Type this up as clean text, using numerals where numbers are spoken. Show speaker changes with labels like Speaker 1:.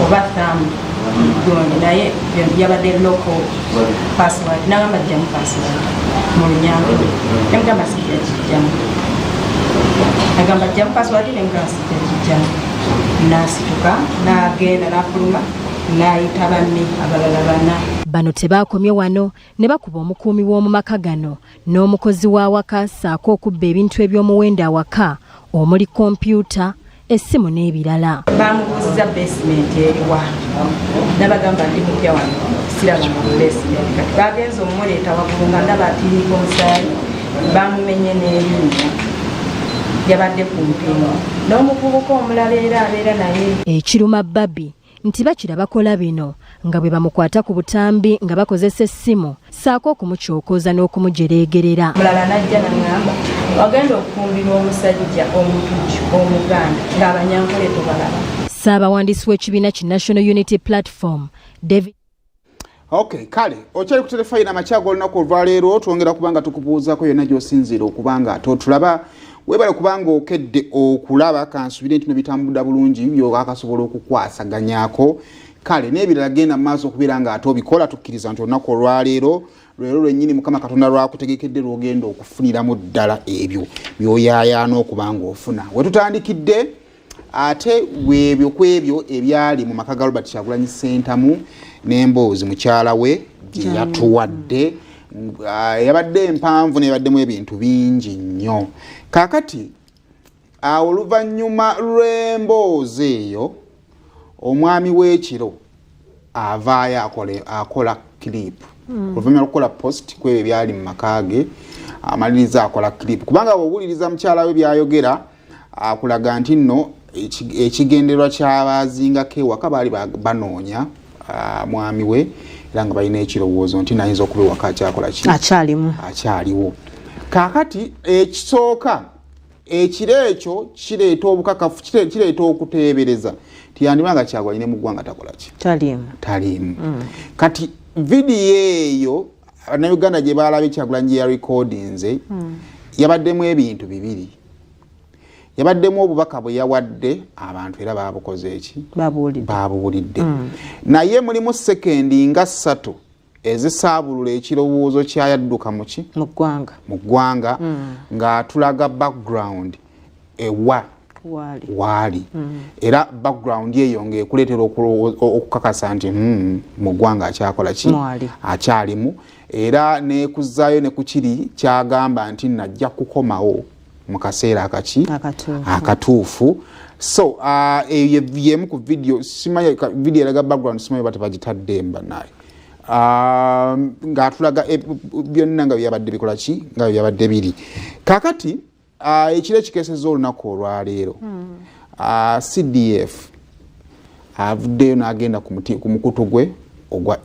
Speaker 1: oba thamu goni naye yabadde local password nagamba jjamu password mu Lunyango nemugamba sijja kijjamu agamba jjamu password nemugamba sijja kijjamu nasituka nagenda nafuluma nayita banne abalala bana.
Speaker 2: Bano tebakomye wano ne bakuba omukuumi w'omu maka gano n'omukozi w'awaka ssaako okubba ebintu eby'omuwendo awaka omuli kompyuta essimu n'ebirala.
Speaker 1: Bamubuuziza basement eriwa nabagamba ndi mupya wano siraba mu basement kati bagenza omuleeta waggulu nga ndaba atiirika omusaayi bamumenye n'erinnya yabadde ku mpingo n'omuvubuka omulala era abeera naye.
Speaker 2: Ekiruma Babi nti bakira bakola bino nga bwe bamukwata ku butambi nga bakozesa essimu ssaako okumucyokoza n'okumujereegerera.
Speaker 1: Mulala najja n'angamba wagenda okufumbirwa omusajja omutujju omuganda ng'Abanyankole tubalaba.
Speaker 2: Ssaabawandiisi w'ekibiina ki National Unity Platform David.
Speaker 3: Okay, kale okyali ku telefayina amakyago olunaku olwaleero twongera kubanga tukubuuzako yonna gy'osinziira okubanga ate otulaba webale kubanga okedde okulaba kansubire nti bitambudde bulungi byo akasobola okukwasaganyako kale n'ebirala genda maaso okubeera nga ate obikola tukkiriza nti olunaku olwaleero leero lwennyini Mukama Katonda lwakutegekedde lwogenda okufuniramu ddala ebyo by'oyaayaana okubanga ofuna. We tutandikidde ate webyo kwebyo ebyali mu maka ga Robert Kyagulanyi Ssentamu n'emboozi mukyala we gye yatuwadde yabadde empanvu nebaddemu ebintu bingi nnyo. Kakati oluvannyuma lw'emboozi eyo omwami w'ekiro avaayo akola clip oluvannyuma lw'okukola post kwebyo byali mu maka ge amaliriza akola clip kubanga bw'owuliriza mukyala we byayogera akulaga nti nno ekigendererwa ky'abazingako ewaka baali banoonya mwami we era nga balina ekirowoozo nti nayinza okuba ewaka akyakola ki akyaliwo. Kakati ekisooka ekiro ekyo kireeta obukakafu kireeta okuteebereza tiyandibanga Kyagulanyi ne mu ggwanga takola ki taliimu. Kati vidiyo eyo Bannayuganda gye baalabye Kyagulanyi gye yarekodinze yabaddemu ebintu bibiri. Yabaddemu obubaka bwe yawadde abantu era baabukoze eki baabuwulidde naye mulimu sekendi nga 3 ezisaabulula ekirowoozo kyayadduka mu ggwanga ng'atulaga background ewa waali era background eyo ng'ekuleetera okukakasa nti mu ggwanga akyakola ki akyalimu era n'ekuzzaayo ne ku kiri kyagamba nti najja kukomawo mu kaseera akatuufu. So yemu ku video simanyi video eraga background simanyi bate bagitadde mba naye ng'atulaga byonna nga byabadde bikola ki nga byabadde biri. Kakati ekiro ekikeeseza olunaku olwaleero CDF avuddeyo n'agenda ku mukutu gwe ogwa